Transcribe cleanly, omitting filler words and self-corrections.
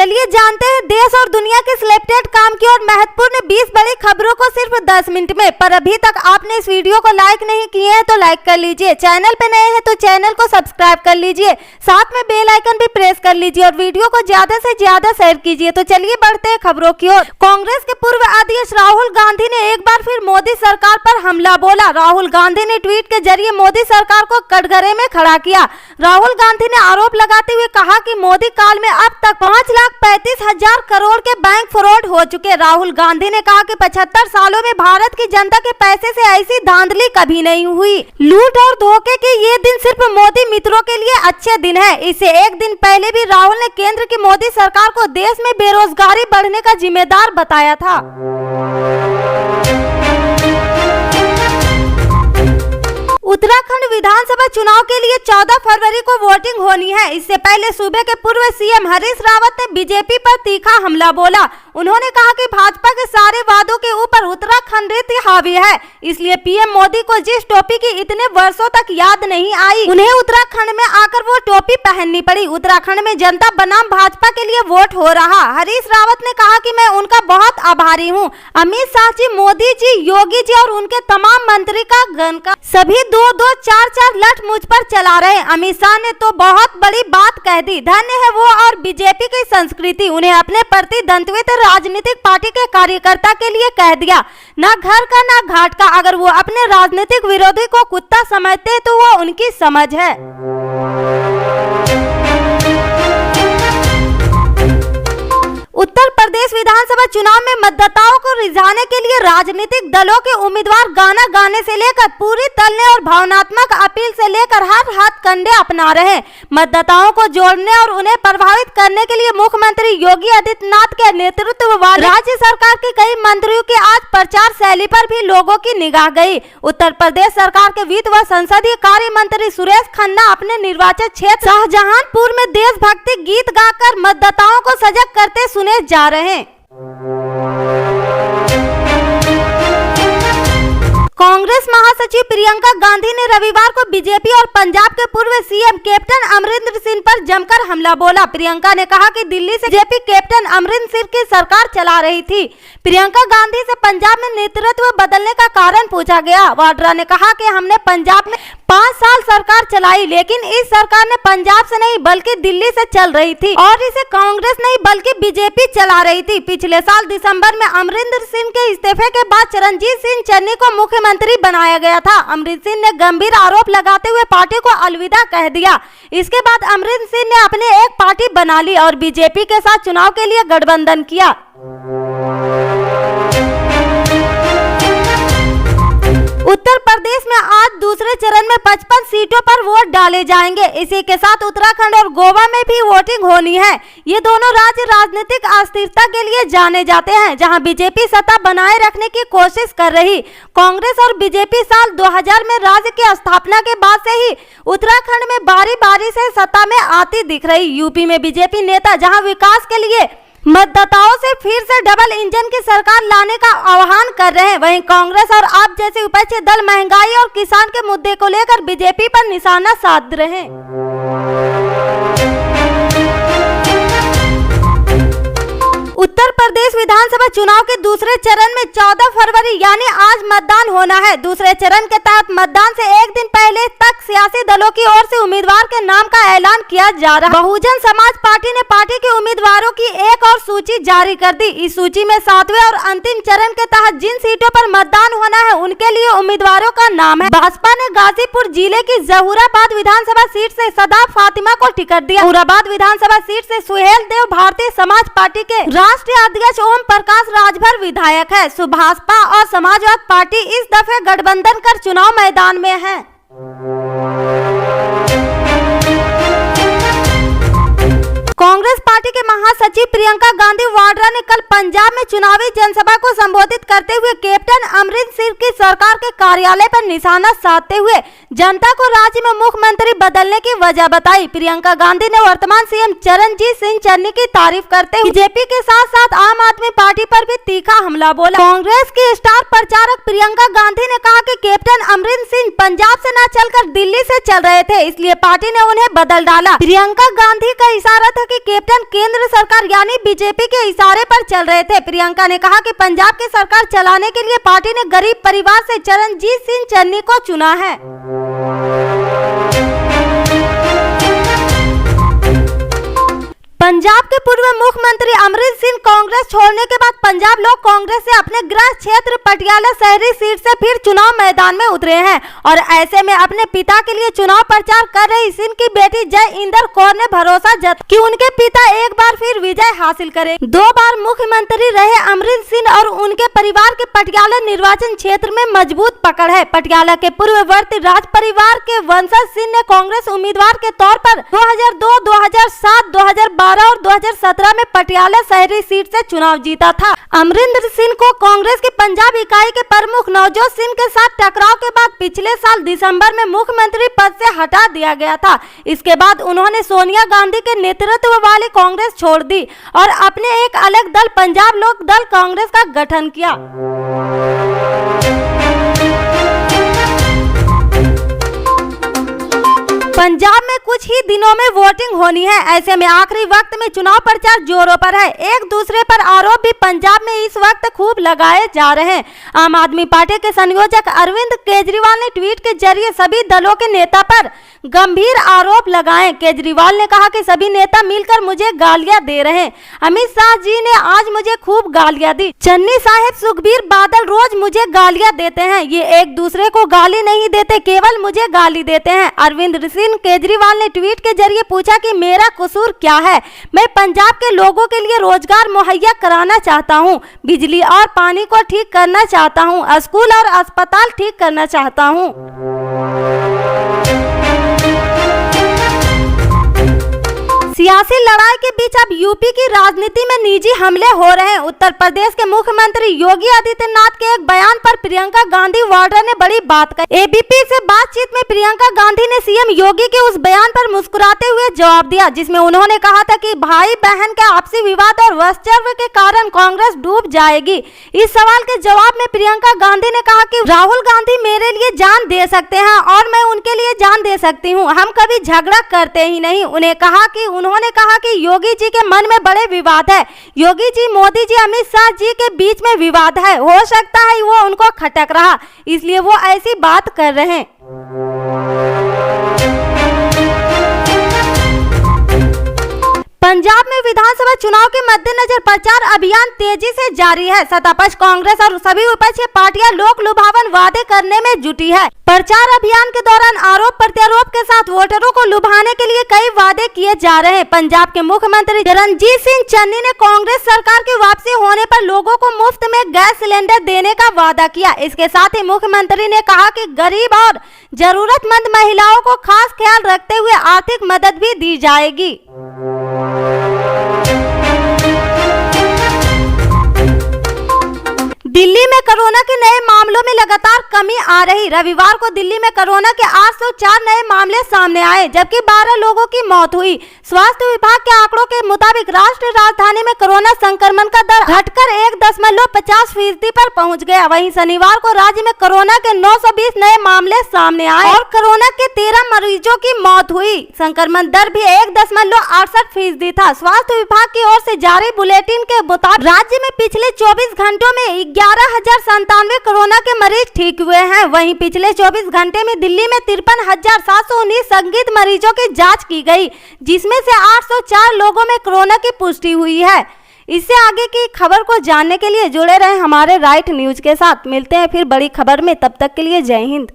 चलिए जानते हैं देश और दुनिया के सिलेक्टेड काम की और महत्वपूर्ण 20 बड़ी खबरों को सिर्फ 10 मिनट में। पर अभी तक आपने इस वीडियो को लाइक नहीं किए हैं तो लाइक कर लीजिए, चैनल पे नए हैं तो चैनल को सब्सक्राइब कर लीजिए, साथ में बेल आइकन भी प्रेस कर लीजिए और वीडियो को ज्यादा से ज्यादा शेयर कीजिए। तो चलिए बढ़ते हैं खबरों की ओर। कांग्रेस के पूर्व अध्यक्ष राहुल गांधी ने एक बार फिर मोदी सरकार पर हमला बोला। राहुल गांधी ने ट्वीट के जरिए मोदी सरकार को कटघरे में खड़ा किया। राहुल गांधी ने आरोप लगाते हुए कहा कि मोदी काल में अब तक 5,35,000 करोड़ के बैंक फ्रॉड हो चुके। राहुल गांधी ने कहा कि 75 सालों में भारत की जनता के पैसे से ऐसी धांधली कभी नहीं हुई। लूट और धोखे के ये दिन सिर्फ मोदी मित्रों के लिए अच्छे दिन है। इससे एक दिन पहले भी राहुल ने केंद्र की मोदी सरकार को देश में बेरोजगारी बढ़ने का जिम्मेदार बताया था। उत्तराखंड विधानसभा चुनाव के लिए 14 फरवरी को वोटिंग होनी है। इससे पहले सूबे के पूर्व सीएम हरीश रावत ने बीजेपी पर तीखा हमला बोला। उन्होंने कहा कि भाजपा के सारे वादों के ऊपर उत्तराखंड हावी है, इसलिए पीएम मोदी को जिस टोपी की इतने वर्षों तक याद नहीं आई, उन्हें उत्तराखंड में आकर वो टोपी पहननी पड़ी। उत्तराखंड में जनता बनाम भाजपा के लिए वोट हो रहा। हरीश रावत ने कहा कि मैं उनका बहुत आभारी हूँ। अमित शाह जी, मोदी जी, योगी जी और उनके तमाम मंत्री का गण का सभी 2-2, 4-4 लठ मुझ पर चला रहे। अमित शाह ने तो बहुत बड़ी बात कह दी। धन्य है वो और बीजेपी की संस्कृति। उन्हें अपने प्रतिद्वंद्वित राजनीतिक पार्टी के कार्यकर्ता के लिए कह दिया, ना घर का ना घाट का। अगर वो अपने राजनीतिक विरोधी को कुत्ता समझते तो वो उनकी समझ है। उत्तर प्रदेश विधानसभा चुनाव में मतदाताओं को रिझाने के लिए राजनीतिक दलों के उम्मीदवार गाना गाने से लेकर पूरी तलने और भावनात्मक अपील से लेकर हर हाथ कंडे अपना रहे। मतदाताओं को जोड़ने और उन्हें प्रभावित करने के लिए मुख्यमंत्री योगी आदित्यनाथ के नेतृत्व वाली राज्य सरकार के कई मंत्रियों की आज प्रचार शैली पर भी लोगों की निगाह गई। उत्तर प्रदेश सरकार के वित्त व संसदीय कार्य मंत्री सुरेश खन्ना अपने निर्वाचन क्षेत्र शाहजहांपुर में देशभक्ति गीत गाकर मतदाताओं को सजग करते सुने जा रहे हैं। कांग्रेस महासचिव प्रियंका गांधी ने रविवार को बीजेपी और पंजाब के पूर्व सीएम कैप्टन अमरिंदर सिंह पर जमकर हमला बोला। प्रियंका ने कहा कि दिल्ली से बीजेपी कैप्टन अमरिंदर सिंह की सरकार चला रही थी। प्रियंका गांधी से पंजाब में नेतृत्व बदलने का कारण पूछा गया। वाड्रा ने कहा कि हमने पंजाब में 5 साल सरकार चलाई, लेकिन इस सरकार ने पंजाब से नहीं बल्कि दिल्ली से चल रही थी और इसे कांग्रेस नहीं बल्कि बीजेपी चला रही थी। पिछले साल दिसंबर में अमरिंदर सिंह के इस्तीफे के बाद चरणजीत सिंह चन्नी को मुख्यमंत्री बनाया गया था। अमरिंदर सिंह ने गंभीर आरोप लगाते हुए पार्टी को अलविदा कह दिया। इसके बाद अमरिंदर सिंह ने अपने एक पार्टी बना ली और बीजेपी के साथ चुनाव के लिए गठबंधन किया। उत्तर प्रदेश में आज दूसरे चरण में 55 सीटों पर वोट डाले जाएंगे। इसी के साथ उत्तराखंड और गोवा में भी वोटिंग होनी है। ये दोनों राज्य राजनीतिक अस्थिरता के लिए जाने जाते हैं, जहां बीजेपी सत्ता बनाए रखने की कोशिश कर रही। कांग्रेस और बीजेपी साल 2000 में राज्य की स्थापना के बाद से ही उत्तराखंड में बारी बारी से सत्ता में आती दिख रही। यूपी में बीजेपी नेता जहां विकास के लिए मतदाताओं से फिर से डबल इंजन की सरकार लाने का आह्वान कर रहे हैं, वहीं कांग्रेस और आप जैसे विपक्षी दल महंगाई और किसान के मुद्दे को लेकर बीजेपी पर निशाना साध रहे हैं। उत्तर प्रदेश विधानसभा चुनाव के दूसरे चरण में 14 फरवरी यानी आज मतदान होना है। दूसरे चरण के तहत मतदान से एक दिन पहले तक सियासी दलों की ओर से उम्मीदवार के नाम का ऐलान किया जा रहा है। बहुजन समाज पार्टी ने पार्टी के उम्मीदवारों की एक और सूची जारी कर दी। इस सूची में 7वें और अंतिम चरण के तहत जिन सीटों पर मतदान होना है उनके लिए उम्मीदवारों का नाम है। भाजपा ने गाजीपुर जिले की जहूराबाद विधानसभा सीट से सदाब फातिमा को टिकट दिया। जहूराबाद विधानसभा सीट से सुहेल देव भारतीय समाज पार्टी के राष्ट्रीय अध्यक्ष ओम प्रकाश राजभर विधायक है। सुभाषपा और समाजवाद पार्टी इस दफे गठबंधन कर चुनाव मैदान में है। कांग्रेस पार्टी के महासचिव प्रियंका गांधी वाड्रा ने कल पंजाब में चुनावी जनसभा को संबोधित करते हुए कैप्टन अमरिंदर सिंह की सरकार के कार्यालय पर निशाना साधते हुए जनता को राज्य में मुख्यमंत्री बदलने की वजह बताई। प्रियंका गांधी ने वर्तमान सीएम चरणजीत सिंह चन्नी की तारीफ करते हुए बीजेपी के साथ साथ आम आदमी पार्टी पर भी तीखा हमला बोला। कांग्रेस की स्टार प्रचारक प्रियंका गांधी ने कहा कि कैप्टन अमरिंदर सिंह पंजाब से न चलकर दिल्ली से चल रहे थे, इसलिए पार्टी ने उन्हें बदल डाला। प्रियंका गांधी का इशारा था कि कैप्टन केंद्र सरकार यानी बीजेपी के इशारे पर चल रहे थे। प्रियंका ने कहा कि पंजाब की सरकार चलाने के लिए पार्टी ने गरीब परिवार से चरणजीत सिंह चन्नी को चुना है। पंजाब के पूर्व मुख्यमंत्री अमरिंदर सिंह कांग्रेस छोड़ने के बाद पंजाब लोक कांग्रेस से अपने गृह क्षेत्र पटियाला शहरी सीट से फिर चुनाव मैदान में उतरे हैं और ऐसे में अपने पिता के लिए चुनाव प्रचार कर रही सिंह की बेटी जय इंदर कौर ने भरोसा जताया कि उनके पिता एक बार फिर विजय हासिल करेंगे। 2 बार मुख्यमंत्री रहे अमरिंदर सिंह और उनके परिवार के पटियाला निर्वाचन क्षेत्र में मजबूत पकड़ है। पटियाला के पूर्ववर्ती राज परिवार के वंशज सिंह ने कांग्रेस उम्मीदवार के तौर पर 2002, 2007, 2012 और 2017 में पटियाला शहरी सीट से चुनाव जीता था। अमरिंदर सिंह को कांग्रेस की पंजाब इकाई के प्रमुख नवजोत सिंह के साथ टकराव के बाद पिछले साल दिसंबर में मुख्यमंत्री पद से हटा दिया गया था। इसके बाद उन्होंने सोनिया गांधी के नेतृत्व वाली कांग्रेस छोड़ दी और अपने एक अलग दल पंजाब लोक दल कांग्रेस का गठन किया। पंजाब में कुछ ही दिनों में वोटिंग होनी है, ऐसे में आखिरी वक्त में चुनाव प्रचार जोरों पर है। एक दूसरे पर आरोप भी पंजाब में इस वक्त खूब लगाए जा रहे हैं। आम आदमी पार्टी के संयोजक अरविंद केजरीवाल ने ट्वीट के जरिए सभी दलों के नेता पर गंभीर आरोप लगाए। केजरीवाल ने कहा कि सभी नेता मिलकर मुझे गालियां दे रहे हैं। अमित शाह जी ने आज मुझे खूब गालियां दी। चन्नी साहब, सुखबीर बादल रोज मुझे गालियां देते हैं। ये एक दूसरे को गाली नहीं देते, केवल मुझे गाली देते हैं। अरविंद सिंह केजरीवाल ने ट्वीट के जरिए पूछा कि मेरा कसूर क्या है। मैं पंजाब के लोगों के लिए रोजगार मुहैया कराना चाहता हूं, बिजली और पानी को ठीक करना चाहता हूं, स्कूल और अस्पताल ठीक करना चाहता हूं। सियासी लड़ाई के बीच अब यूपी की राजनीति में निजी हमले हो रहे हैं। उत्तर प्रदेश के मुख्यमंत्री योगी आदित्यनाथ के एक बयान पर प्रियंका गांधी वाड्रा ने बड़ी बात कही। एबीपी से बातचीत में प्रियंका गांधी ने सीएम योगी के उस बयान पर मुस्कुराते हुए जवाब दिया, जिसमें उन्होंने कहा था कि भाई बहन के आपसी विवाद और वंशजत्व के कारण कांग्रेस डूब जाएगी। इस सवाल के जवाब में प्रियंका गांधी ने कहा कि राहुल गांधी मेरे लिए जान दे सकते हैं और मैं उनके लिए जान दे सकती हूँ। हम कभी झगड़ा करते ही नहीं। उन्होंने कहा कि योगी जी के मन में बड़े विवाद है। योगी जी, मोदी जी, अमित शाह जी के बीच में विवाद है। हो सकता है वो उनको खटक रहा, इसलिए वो ऐसी बात कर रहे हैं। पंजाब में विधानसभा चुनाव के मद्देनजर प्रचार अभियान तेजी से जारी है। सत्तापक्ष कांग्रेस और सभी विपक्षी पार्टियां लोक लुभावन वादे करने में जुटी है। प्रचार अभियान के दौरान आरोप प्रत्यारोप के साथ वोटरों को लुभाने के लिए कई वादे किए जा रहे हैं। पंजाब के मुख्यमंत्री चरणजीत सिंह चन्नी ने कांग्रेस सरकार की वापसी होने पर लोगों को मुफ्त में गैस सिलेंडर देने का वादा किया। इसके साथ ही मुख्यमंत्री ने कहा कि गरीब और जरूरतमंद महिलाओं को खास ख्याल रखते हुए आर्थिक मदद भी दी जाएगी। दिल्ली में कोरोना के नए मामलों में लगातार कमी आ रही। रविवार को दिल्ली में कोरोना के 804 नए मामले सामने आए, जबकि 12 लोगों की मौत हुई। स्वास्थ्य विभाग के आंकड़ों के मुताबिक राष्ट्रीय राजधानी में कोरोना संक्रमण का दर घटकर 1.50% पर पहुंच गया। वहीं शनिवार को राज्य में कोरोना के 920 नए मामले सामने आए और कोरोना के 13 मरीजों की मौत हुई। संक्रमण दर भी 1.68% था। स्वास्थ्य विभाग की ओर से जारी बुलेटिन के मुताबिक राज्य में पिछले 24 घंटों में 11,097 कोरोना के मरीज ठीक हुए हैं। वहीं पिछले 24 घंटे में दिल्ली में 53,719 संदिग्ध मरीजों की जांच की गई, जिसमें से 804 लोगों में कोरोना की पुष्टि हुई है। इससे आगे की खबर को जानने के लिए जुड़े रहें हमारे राइट न्यूज के साथ। मिलते हैं फिर बड़ी खबर में, तब तक के लिए जय हिंद।